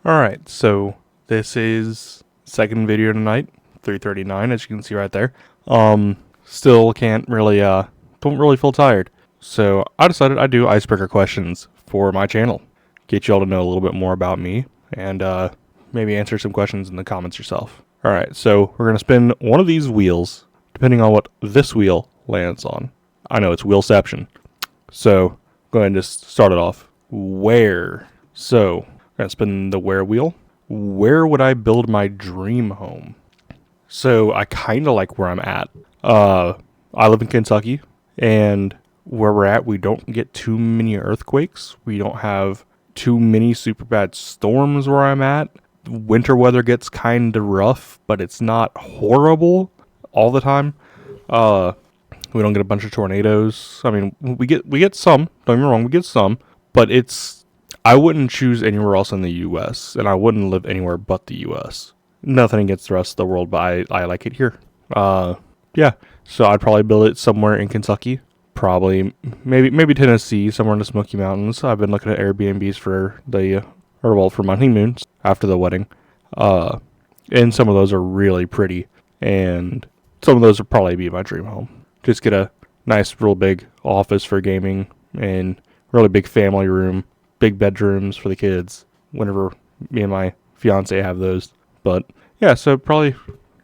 Alright, so this is second video tonight, 3:39, as you can see right there. Still can't really, don't really feel tired. So I decided I'd do icebreaker questions for my channel. Get y'all to know a little bit more about me, and maybe answer some questions in the comments yourself. Alright, so we're going to spin one of these wheels, depending on what this wheel lands on. I know, it's wheelception. So, go ahead and just start it off. Where? So, I'm going to spin the where wheel. Where would I build my dream home? So, I kind of like where I'm at. I live in Kentucky, and where we're at, we don't get too many earthquakes. We don't have too many super bad storms where I'm at. Winter weather gets kind of rough, but it's not horrible all the time. We don't get a bunch of tornadoes. I mean, we get some. Don't get me wrong, we get some, but I wouldn't choose anywhere else in the U.S., and I wouldn't live anywhere but the U.S. Nothing against the rest of the world, but I like it here. Yeah. So I'd probably build it somewhere in Kentucky. Probably, maybe Tennessee, somewhere in the Smoky Mountains. I've been looking at Airbnbs for for my honeymoon after the wedding. And some of those are really pretty, and some of those would probably be my dream home. Just get a nice, real big office for gaming, and really big family room, big bedrooms for the kids, whenever me and my fiance have those. But yeah, so probably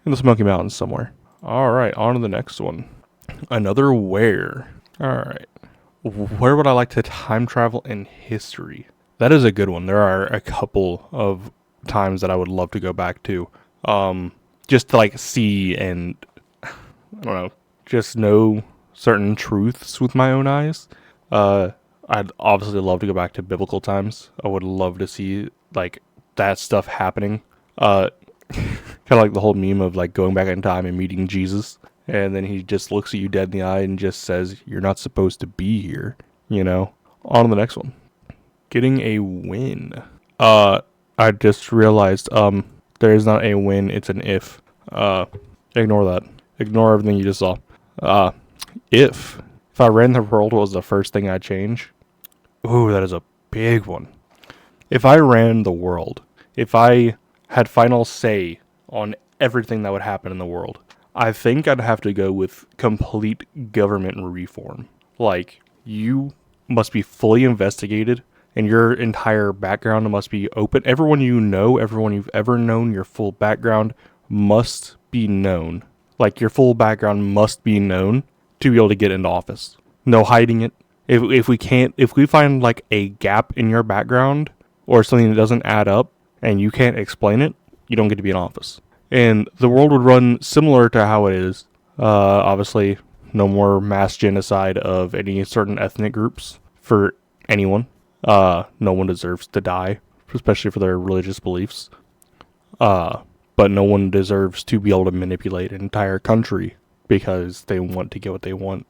in the Smoky Mountains somewhere. Alright, on to the next one. Another where. Alright. Where would I like to time travel in history? That is a good one. There are a couple of times that I would love to go back to. Just to like see and, I don't know, just know certain truths with my own eyes. I'd obviously love to go back to biblical times. I would love to see like that stuff happening. Kind of like the whole meme of like going back in time and meeting Jesus, and then he just looks at you dead in the eye and just says, "You're not supposed to be here." You know. On to the next one. Getting a win. I just realized there is not a win, it's an if. Ignore that. Ignore everything you just saw. If I ran the world, what was the first thing I'd change? Ooh, that is a big one. If I ran the world, if I had final say on everything that would happen in the world, I think I'd have to go with complete government reform. Like, you must be fully investigated, and your entire background must be open. Everyone you know, everyone you've ever known, your full background must be known. Like, your full background must be known to be able to get into office. No hiding it. If we find like a gap in your background or something that doesn't add up and you can't explain it, you don't get to be in office. And the world would run similar to how it is. Obviously, no more mass genocide of any certain ethnic groups for anyone. No one deserves to die, especially for their religious beliefs. But no one deserves to be able to manipulate an entire country because they want to get what they want.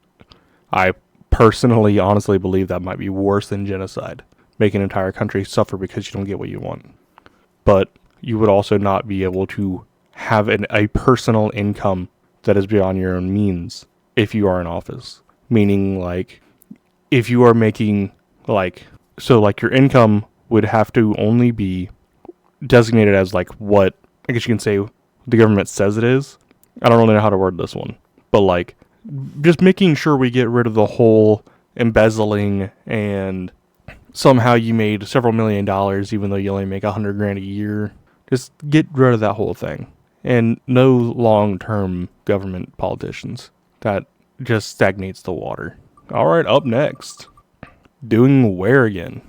I personally, honestly believe that might be worse than genocide. Make an entire country suffer because you don't get what you want. But you would also not be able to have a personal income that is beyond your own means if you are in office. Meaning, like, if you are making, like, so, like, your income would have to only be designated as, like, what, I guess you can say, the government says it is. I don't really know how to word this one. But, like, just making sure we get rid of the whole embezzling and somehow you made several $1,000,000 even though you only make $100,000 a year. Just get rid of that whole thing. And no long-term government politicians. That just stagnates the water. Alright, up next. Doing where again?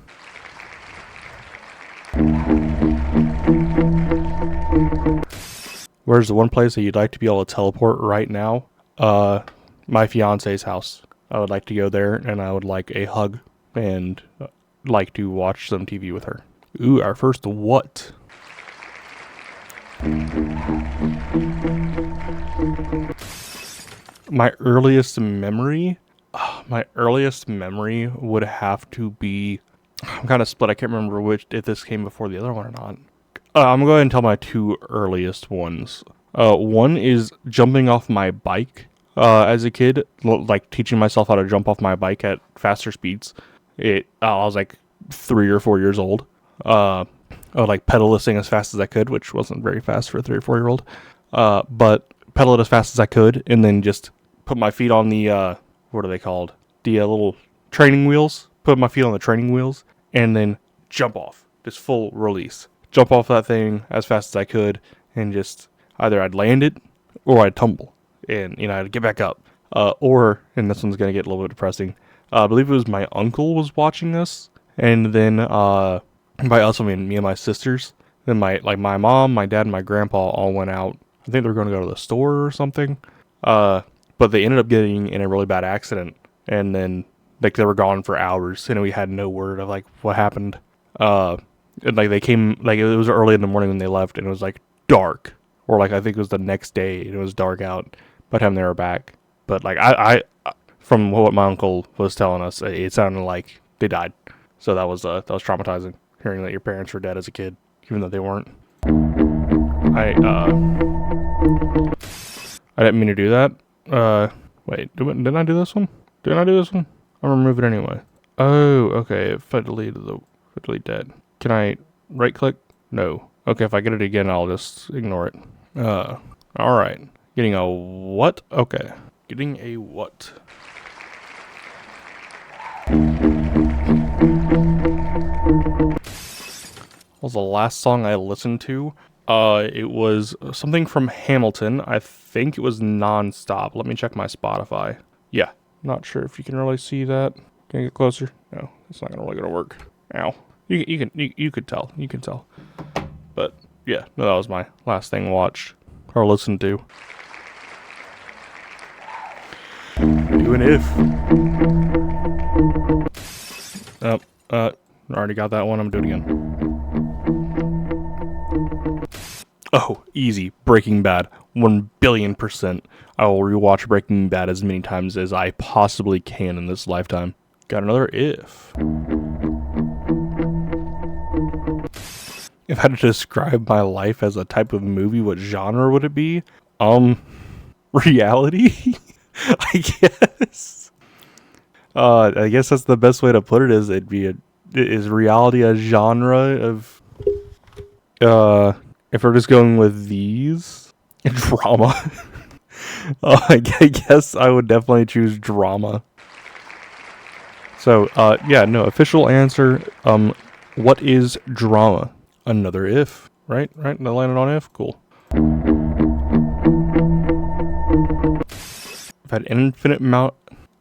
Where's the one place that you'd like to be able to teleport right now? My fiance's house. I would like to go there, and I would like a hug, and like to watch some TV with her. Ooh, our first what? My earliest memory? My earliest memory would have to be... I'm kind of split. I can't remember if this came before the other one or not. I'm going to go ahead and tell my two earliest ones. One is jumping off my bike as a kid, like teaching myself how to jump off my bike at faster speeds. I was like 3 or 4 years old. I would like pedal this thing as fast as I could, which wasn't very fast for a 3 or 4 year old. But pedal it as fast as I could, and then just put my feet on the what are they called? The little training wheels. Put my feet on the training wheels, and then jump off. Just full release. Jump off that thing as fast as I could, and just either I'd land it or I'd tumble, and I'd get back up. Or, and this one's gonna get a little bit depressing. I believe it was my uncle was watching this, and then by us I mean me and my sisters. Then my mom, my dad, and my grandpa all went out. I think they were going to go to the store or something. But they ended up getting in a really bad accident, and then like they were gone for hours, and we had no word of like what happened. And like they came, like it was early in the morning when they left, and it was like dark, or like I think it was the next day, and it was dark out by the time they were back. But like I from what my uncle was telling us, it sounded like they died. So that was traumatizing, hearing that your parents were dead as a kid, even though they weren't. I didn't mean to do that. Wait, didn't I do this one? Didn't I do this one? I'll remove it anyway. Oh, okay. If I delete that, can I right click? No. Okay, if I get it again, I'll just ignore it. All right. Getting a what? Okay. Getting a what? Was the last song I listened to. It was something from Hamilton. I think it was Nonstop. Let me check my Spotify. Yeah, not sure if you can really see that. Can you get closer? No, it's not really gonna work. Ow. You could tell. You can tell. But yeah, no, that was my last thing watched or listened to. Do an if. Already got that one. I'm doing it again. Oh, easy. Breaking Bad. 1,000,000,000%. I will rewatch Breaking Bad as many times as I possibly can in this lifetime. Got another if. If I had to describe my life as a type of movie, what genre would it be? Reality? I guess. I guess that's the best way to put it. Is reality a genre of if we're just going with these, drama. I guess I would definitely choose drama. So, yeah, no, official answer, what is drama? Another if, right? Right, I landed on if, cool.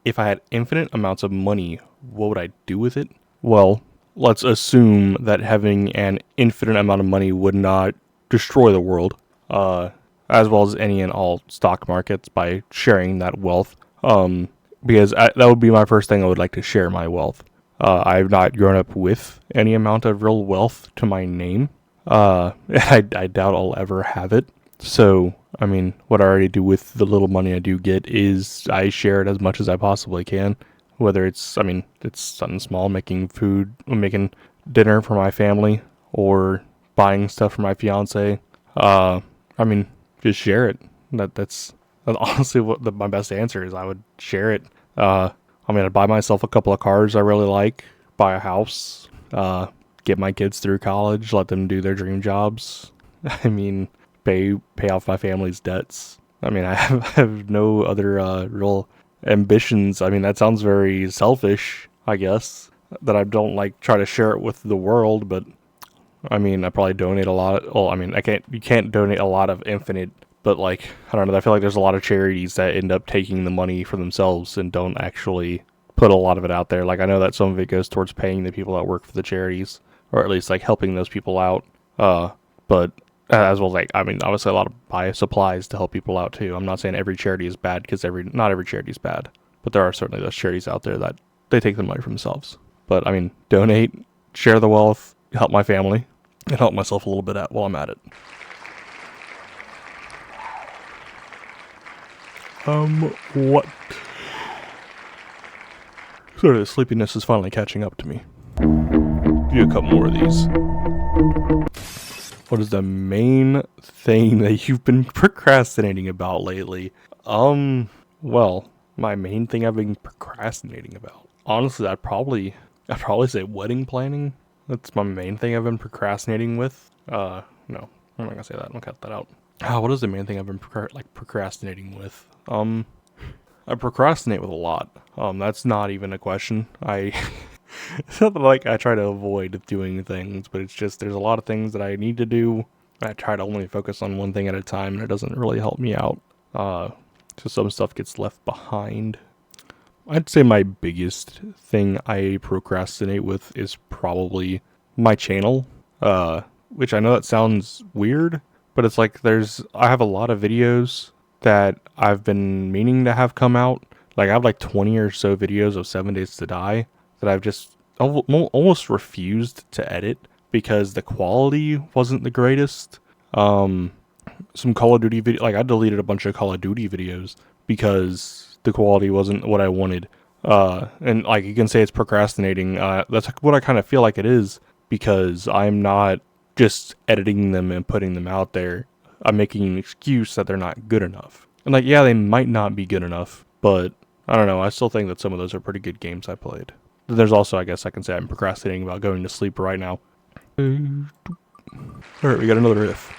If I had infinite amounts of money, what would I do with it? Well, let's assume that having an infinite amount of money would not destroy the world, as well as any and all stock markets by sharing that wealth. Because that would be my first thing. I would like to share my wealth. I've not grown up with any amount of real wealth to my name. I doubt I'll ever have it. So, I mean, what I already do with the little money I do get is I share it as much as I possibly can. Whether it's something small, making dinner for my family, or buying stuff for my fiance. Just share it. That's honestly what my best answer is. I would share it. I'd buy myself a couple of cars I really like, buy a house, get my kids through college, let them do their dream jobs. Pay off my family's debts. I have no other real ambitions. That sounds very selfish, I guess, that I don't try to share it with the world, but I probably donate a lot. Well, you can't donate a lot of infinite, but I don't know, I feel like there's a lot of charities that end up taking the money for themselves and don't actually put a lot of it out there. I know that some of it goes towards paying the people that work for the charities, or at least helping those people out. But as well as obviously a lot of buy supplies to help people out too. I'm not saying every charity is bad, because not every charity is bad, but there are certainly those charities out there that they take the money for themselves. But donate, share the wealth, help my family, and help myself a little bit while I'm at it. What? Sorry, the sleepiness is finally catching up to me. Do a couple more of these. What is the main thing that you've been procrastinating about lately? Well, my main thing I've been procrastinating about. Honestly, I'd probably say wedding planning. That's my main thing I've been procrastinating with. No, I'm not gonna say that. I'll cut that out. What is the main thing I've been procrastinating with? I procrastinate with a lot. That's not even a question. It's not like I try to avoid doing things, but it's just there's a lot of things that I need to do. I try to only focus on one thing at a time, and it doesn't really help me out. So some stuff gets left behind. I'd say my biggest thing I procrastinate with is probably my channel, which I know that sounds weird, but it's like I have a lot of videos that I've been meaning to have come out. Like I have like 20 or so videos of 7 Days to Die that I've just almost refused to edit because the quality wasn't the greatest. Some Call of Duty video, like I deleted a bunch of Call of Duty videos because the quality wasn't what I wanted. And like you can say it's procrastinating. That's what I kind of feel like it is because I'm not just editing them and putting them out there. I'm making an excuse that they're not good enough. And like, yeah, they might not be good enough, but I don't know. I still think that some of those are pretty good games I played. There's also, I guess I can say I'm procrastinating about going to sleep right now. Alright, we got another riff.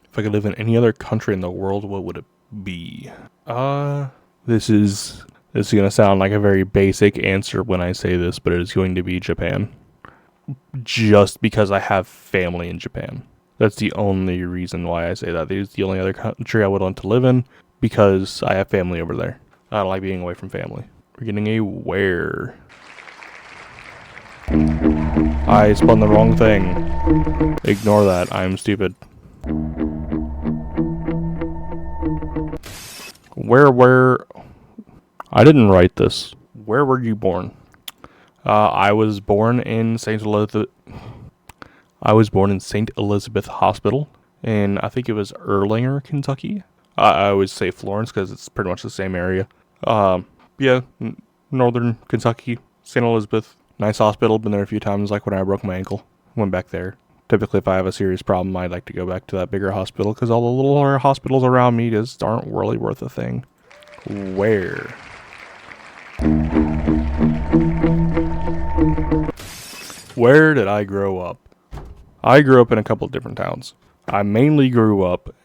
If I could live in any other country in the world, what would it be? This is gonna sound like a very basic answer when I say this, but it is going to be Japan. Just because I have family in Japan. That's the only reason why I say that. It's the only other country I would want to live in because I have family over there. I don't like being away from family. We're getting a where. I spun the wrong thing. Ignore that. I'm stupid. Where? I didn't write this. Where were you born? I was born in St. Elizabeth Hospital, and I think it was Erlanger, Kentucky. I always say Florence because it's pretty much the same area. Northern Kentucky, St. Elizabeth. Nice hospital. Been there a few times, like when I broke my ankle. Went back there. Typically, if I have a serious problem, I'd like to go back to that bigger hospital because all the little hospitals around me just aren't really worth a thing. Where? Where did I grow up? I grew up in a couple of different towns. I mainly grew up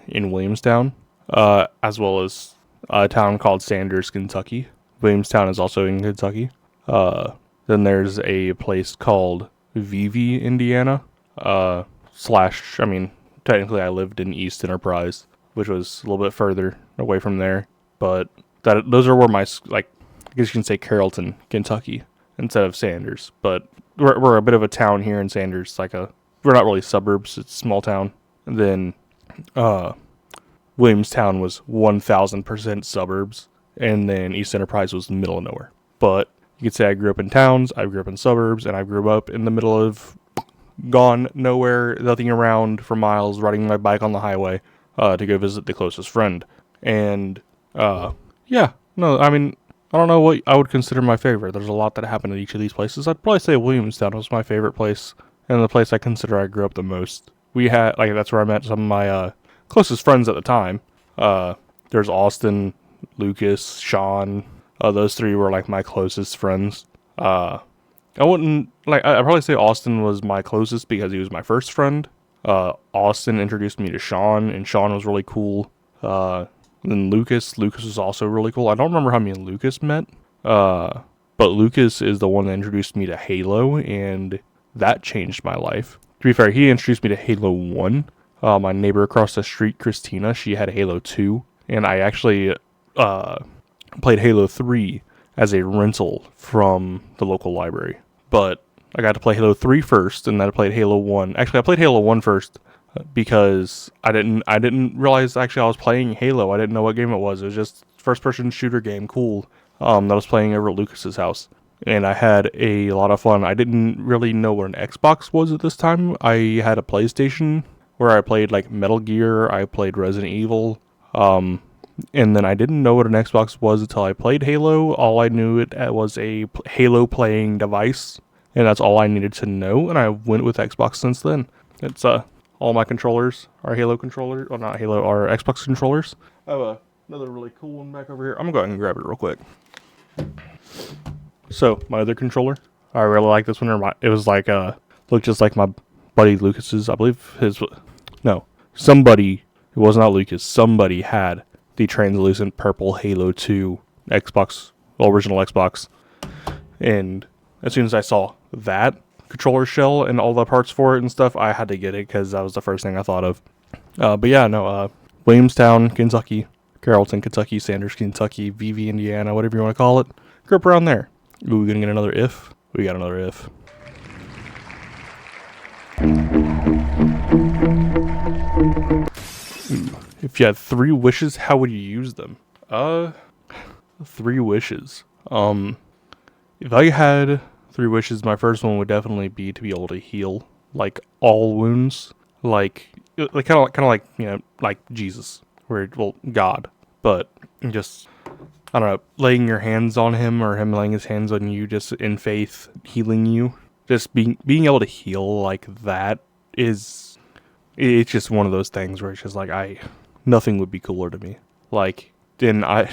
in Williamstown, as well as a town called Sanders, Kentucky. Williamstown is also in Kentucky. Then there's a place called Vevey, Indiana. Technically I lived in East Enterprise, which was a little bit further away from there. But those are where I guess you can say Carrollton, Kentucky, instead of Sanders. But we're a bit of a town here in Sanders. We're not really suburbs, it's a small town. And then Williamstown was 1,000% suburbs. And then East Enterprise was the middle of nowhere. But you could say I grew up in towns, I grew up in suburbs, and I grew up in the middle of gone nowhere, nothing around for miles, riding my bike on the highway to go visit the closest friend. And I don't know what I would consider my favorite. There's a lot that happened at each of these places. I'd probably say Williamstown was my favorite place, and the place I consider I grew up the most. That's where I met some of my closest friends at the time. There's Austin, Lucas, Sean. Those three were my closest friends. I'd probably say Austin was my closest because he was my first friend. Austin introduced me to Sean, and Sean was really cool. Then Lucas was also really cool. I don't remember how me and Lucas met. But Lucas is the one that introduced me to Halo, and that changed my life. To be fair, he introduced me to Halo 1. My neighbor across the street, Christina, she had Halo 2, and I actually played Halo 3 as a rental from the local library. But I got to play Halo 3 first, and then I played Halo 1. Actually, I played Halo 1 first because I didn't realize actually I was playing Halo. I didn't know what game it was. It was just first-person shooter game, cool, that I was playing over at Lucas's house. And I had a lot of fun. I didn't really know what an Xbox was at this time. I had a PlayStation where I played Metal Gear, I played Resident Evil, and then I didn't know what an Xbox was until I played Halo. All I knew it was a Halo playing device, and that's all I needed to know, and I went with Xbox since then. It's all my controllers are Halo controllers, or not Halo, are Xbox controllers. I have a another really cool one back over here. I'm gonna go ahead and grab it real quick. So my other controller, I really like this one. It was like looked just like my buddy Lucas's. I believe somebody. It was not Lucas. Somebody had the translucent purple Halo 2 Xbox, original Xbox, and as soon as I saw that controller shell and all the parts for it and stuff, I had to get it because that was the first thing I thought of. But yeah, no, Williamstown, Kentucky, Carrollton, Kentucky, Sanders, Kentucky, VV, Indiana, whatever you want to call it. Grew up around there. Ooh, we gonna get another if? We got another if. Ooh. If you had 3 wishes, how would you use them? 3 wishes. If I had 3 wishes, my first one would definitely be to be able to heal, like, all wounds. Like kind of like, you know, like Jesus. God. But just, I don't know, laying your hands on him or him laying his hands on you just in faith, healing you. Just being able to heal like that it's just one of those things where it's just like, nothing would be cooler to me. Like, then I'd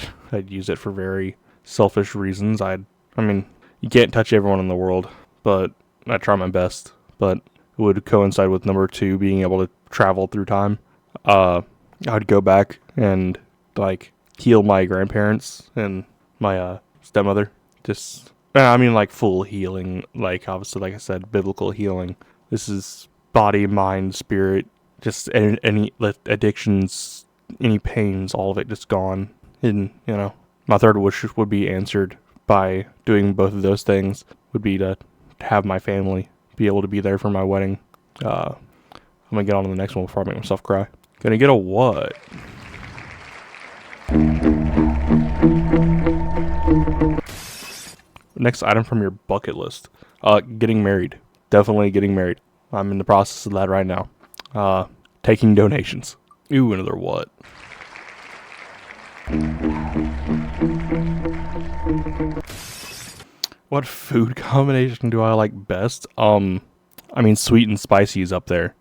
use it for very selfish reasons. I mean, you can't touch everyone in the world, but I try my best. But it would coincide with number 2, being able to travel through time. I'd go back and, like, heal my grandparents and my stepmother. Just, I mean, like, full healing. Like, obviously, like I said, biblical healing. This is body, mind, spirit, just any addictions, any pains, all of it just gone. And, you know, my third wish would be answered by doing both of those things, would be to have my family be able to be there for my wedding. I'm gonna get on to the next one before I make myself cry. Gonna get a what? Next item from your bucket list. Getting married. Definitely getting married. I'm in the process of that right now. Taking donations. Ooh, another what? What food combination do I like best? I mean, sweet and spicy is up there.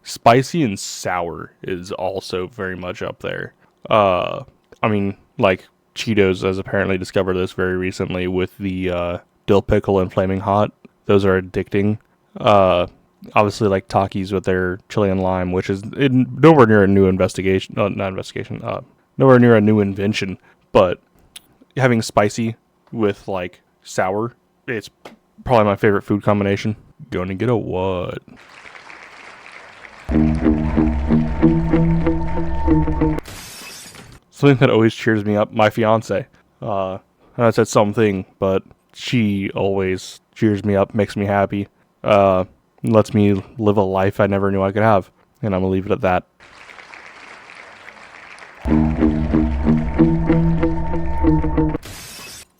Spicy and sour is also very much up there. I mean, like, Cheetos has apparently discovered this very recently with the dill pickle and flaming hot. Those are addicting. Obviously, like, Takis with their chili and lime, which is nowhere near a new investigation. Not investigation. Nowhere near a new invention. But having spicy with, like, sour, it's probably my favorite food combination. Going to get a what? Something that always cheers me up, my fiance. I said something, but she always cheers me up, makes me happy, lets me live a life I never knew I could have. And I'm gonna leave it at that.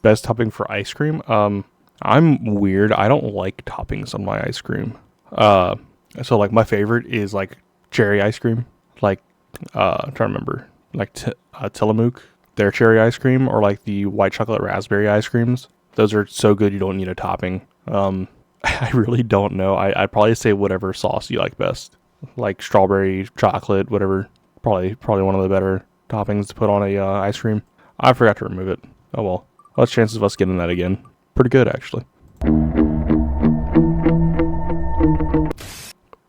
Best topping for ice cream? I'm weird. I don't like toppings on my ice cream. So, like, my favorite is, like, cherry ice cream. Like, I'm trying to remember. Like, Tillamook, their cherry ice cream, or, like, the white chocolate raspberry ice creams. Those are so good you don't need a topping. I really don't know. I'd probably say whatever sauce you like best. Like, strawberry, chocolate, whatever. Probably one of the better toppings to put on a ice cream. I forgot to remove it. Oh, well. What's the chances of us getting that again? Pretty good, actually.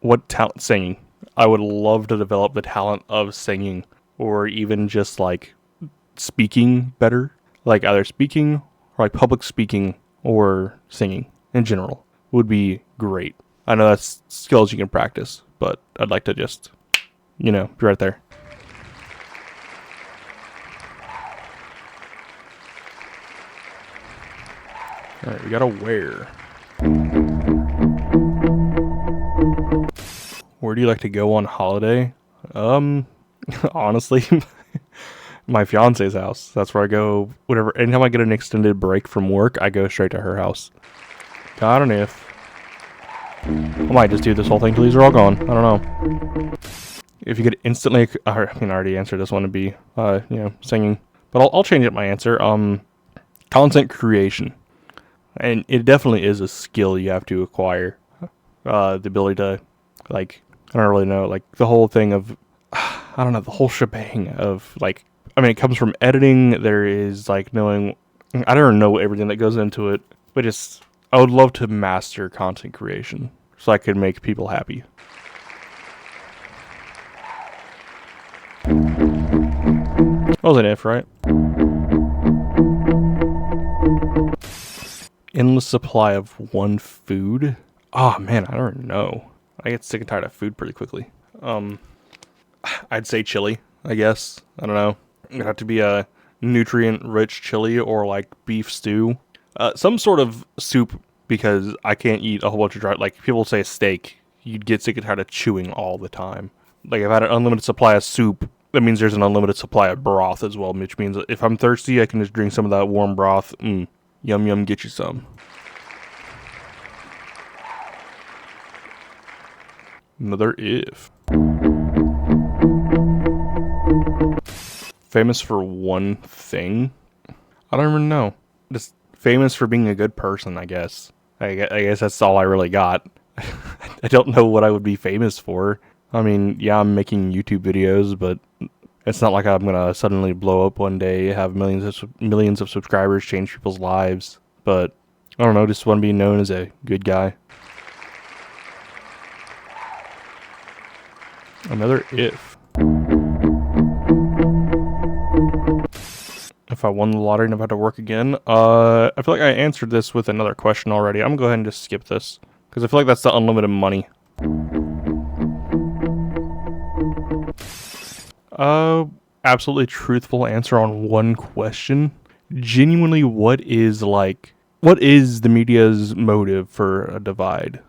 What talent? Singing. I would love to develop the talent of singing, or even just, like, speaking better. Like, either speaking, or, like, public speaking, or singing in general would be great. I know that's skills you can practice, but I'd like to just, you know, be right there. Alright, we got a where. Where do you like to go on holiday? Honestly, my fiance's house. That's where I go whenever. Anytime I get an extended break from work, I go straight to her house. Got an if. I might just do this whole thing till these are all gone. I don't know. If you could instantly, I already answered this one to be, singing. But I'll change up my answer. Content creation. And it definitely is a skill you have to acquire. The ability to, like, I don't really know, like, the whole thing of, I don't know, the whole shebang of, like, I mean, it comes from editing. There is like knowing, I don't know everything that goes into it, but I would love to master content creation so I could make people happy. That was an if, right? Endless supply of one food. Oh man, I don't know. I get sick and tired of food pretty quickly. I'd say chili, I guess. I don't know. It'd have to be a nutrient-rich chili or like beef stew. Some sort of soup, because I can't eat a whole bunch of dry. Like people say steak, you'd get sick and tired of chewing all the time. Like if I had an unlimited supply of soup, that means there's an unlimited supply of broth as well, which means if I'm thirsty, I can just drink some of that warm broth. Yum yum, get you some. Another if. Famous for one thing? I don't even know. Just famous for being a good person, I guess. I guess that's all I really got. I don't know what I would be famous for. I mean, yeah, I'm making YouTube videos, but it's not like I'm gonna suddenly blow up one day, have millions of subscribers, change people's lives. But I don't know, just want to be known as a good guy. Another if. If I won the lottery and if I had to work again, I feel like I answered this with another question already. I'm gonna go ahead and just skip this because I feel like that's the unlimited money. Absolutely truthful answer on one question. Genuinely, what is the media's motive for a divide?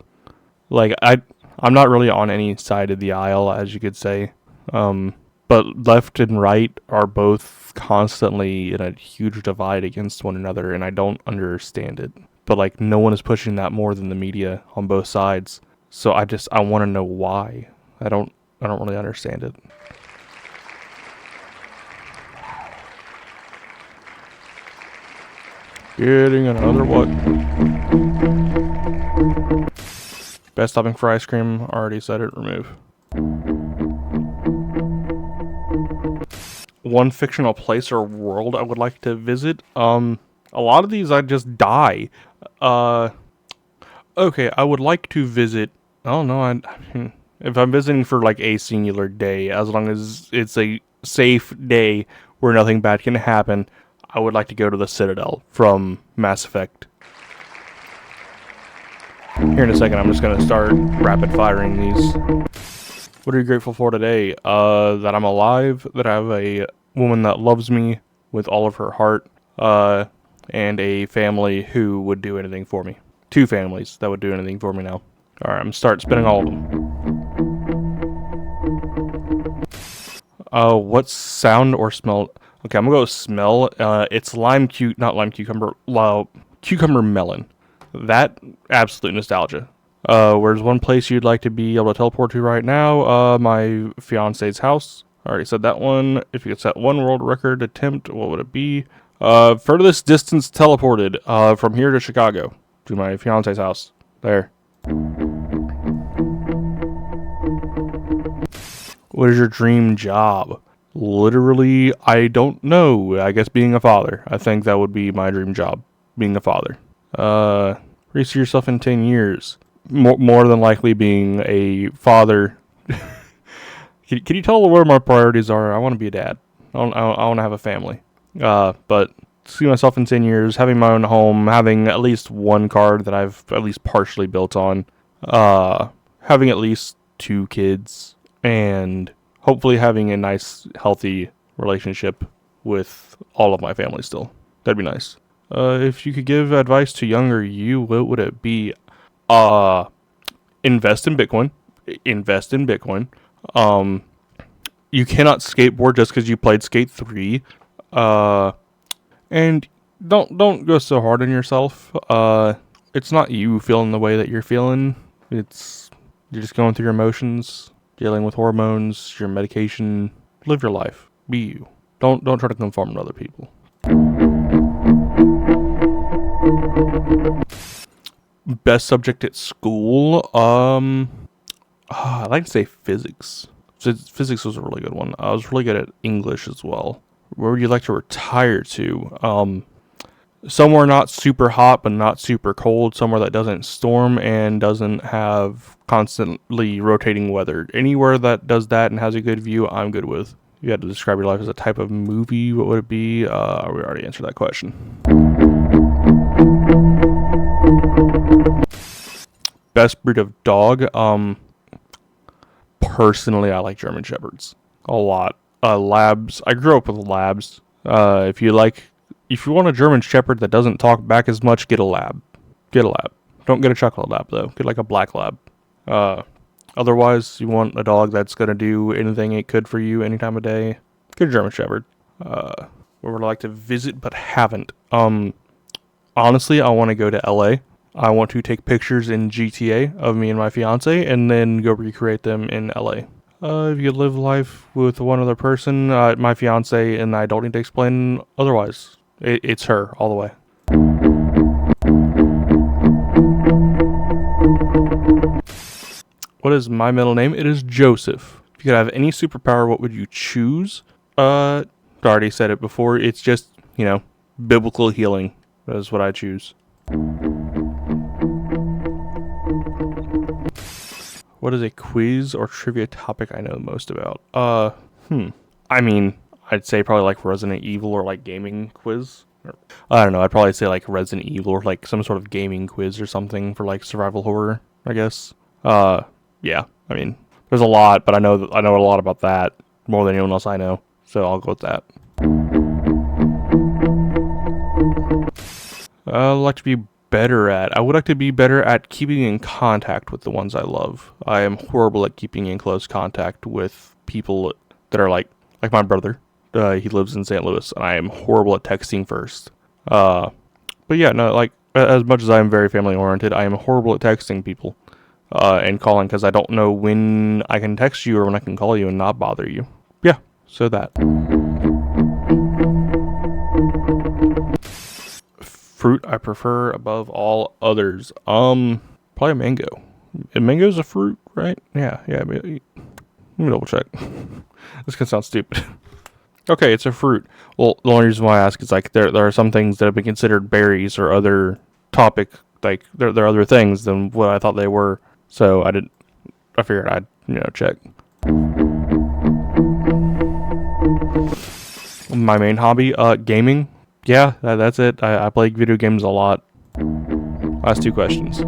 Like, I'm not really on any side of the aisle, as you could say. But left and right are both constantly in a huge divide against one another, and I don't understand it. But like, no one is pushing that more than the media on both sides. So I want to know why. I don't really understand it. Getting another what? Best topping for ice cream. Already said it. Remove. One fictional place or world I would like to visit. A lot of these I just die. Okay, I would like to visit. Oh no, I mean, if I'm visiting for like a singular day, as long as it's a safe day where nothing bad can happen, I would like to go to the Citadel from Mass Effect. Here in a second, I'm just gonna start rapid firing these. What are you grateful for today? That I'm alive, that I have a woman that loves me with all of her heart, and a family who would do anything for me. 2 families that would do anything for me now. Alright, I'm gonna start spinning all of them. What sound or smell? Okay, I'm gonna go with smell. It's cucumber melon. That, absolute nostalgia. Where's one place you'd like to be able to teleport to right now? My fiance's house. I already said that one. If you could set one world record attempt, what would it be? Furthest distance teleported, from here to Chicago. To my fiance's house. There. What is your dream job? Literally, I don't know. I guess being a father. I think that would be my dream job. Being a father. Where you see yourself in 10 years? More than likely being a father. Can you tell where my priorities are? I want to be a dad. I want to have a family. But see myself in 10 years, having my own home, having at least one car that I've at least partially built on, having at least 2 kids, and hopefully having a nice, healthy relationship with all of my family still. That'd be nice. If you could give advice to younger you, what would it be? Invest in Bitcoin. Invest in Bitcoin. You cannot skateboard just because you played Skate 3. And don't go so hard on yourself. It's not you feeling the way that you're feeling. You're just going through your emotions, dealing with hormones, your medication. Live your life. Be you. Don't try to conform to other people. Best subject at school? I'd like to say physics. Physics was a really good one. I was really good at English as well. Where would you like to retire to? Somewhere not super hot but not super cold. Somewhere that doesn't storm and doesn't have constantly rotating weather. Anywhere that does that and has a good view, I'm good with. If you had to describe your life as a type of movie, what would it be? We already answered that question. Best breed of dog? Personally, I like German Shepherds a lot. Labs. I grew up with labs. If you want a German Shepherd that doesn't talk back as much, get a lab. Get a lab. Don't get a chocolate lab though. Get like a black lab. Otherwise, you want a dog that's gonna do anything it could for you any time of day. Get a German Shepherd. Where would I like to visit but haven't? Honestly, I want to go to LA. I want to take pictures in GTA of me and my fiance, and then go recreate them in LA. If you live life with one other person, my fiance, and I don't need to explain otherwise. It's her all the way. What is my middle name? It is Joseph. If you could have any superpower, what would you choose? I already said it before. It's just, biblical healing. That is what I choose. What is a quiz or trivia topic I know the most about? I mean, I'd say probably like Resident Evil or like gaming quiz. I don't know. I'd probably say like Resident Evil or like some sort of gaming quiz or something for like survival horror, I guess. Yeah. I mean, there's a lot, but I know a lot about that more than anyone else I know. So I'll go with that. I'd like to be better at. I would like to be better at keeping in contact with the ones I love. I am horrible at keeping in close contact with people that are like my brother. He lives in St. Louis, and I am horrible at texting first. But yeah, no, like as much as I am very family oriented, I am horrible at texting people and calling because I don't know when I can text you or when I can call you and not bother you. Yeah, so that. Fruit I prefer above all others. Probably mango. Mango's a fruit, right? Yeah. Let me double check. This could sound stupid. Okay, it's a fruit. Well, the only reason why I ask is like there are some things that have been considered berries or other topic, like there are other things than what I thought they were. So I figured I'd check. My main hobby, gaming. Yeah, that's it. I play video games a lot. Last two questions.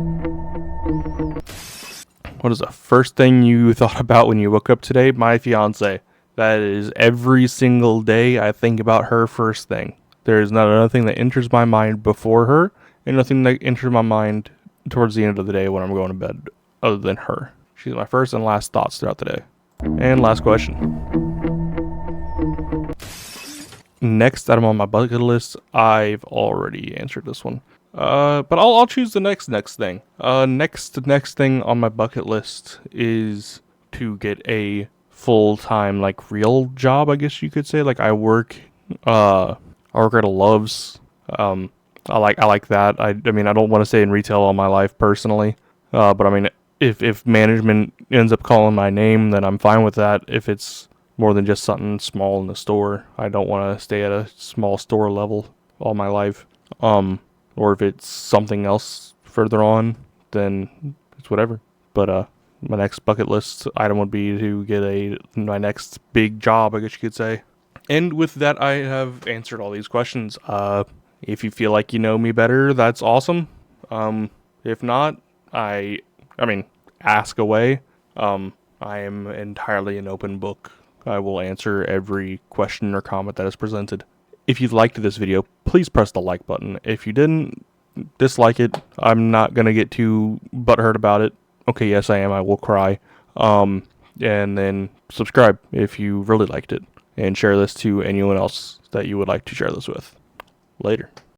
What is the first thing you thought about when you woke up today? My fiance. That is every single day I think about her first thing. There is not another thing that enters my mind before her, and nothing that enters my mind towards the end of the day when I'm going to bed other than her. She's my first and last thoughts throughout the day. And last question. Next item on my bucket list, I've already answered this one. But I'll choose the next thing. Next thing on my bucket list is to get a full-time like real job, I guess you could say. Like I work at a Love's. I like that. I mean I don't want to stay in retail all my life personally. But I mean if management ends up calling my name, then I'm fine with that. If it's more than just something small in the store, I don't want to stay at a small store level all my life. Or if it's something else further on, then it's whatever. But my next bucket list item would be to get my next big job, I guess you could say. And with that, I have answered all these questions. If you feel like you know me better, that's awesome. If not, I mean, ask away. I am entirely an open book. I will answer every question or comment that is presented. If you liked this video, please press the like button. If you didn't, dislike it. I'm not going to get too butthurt about it. Okay, yes, I am. I will cry. And then subscribe if you really liked it. And share this to anyone else that you would like to share this with. Later.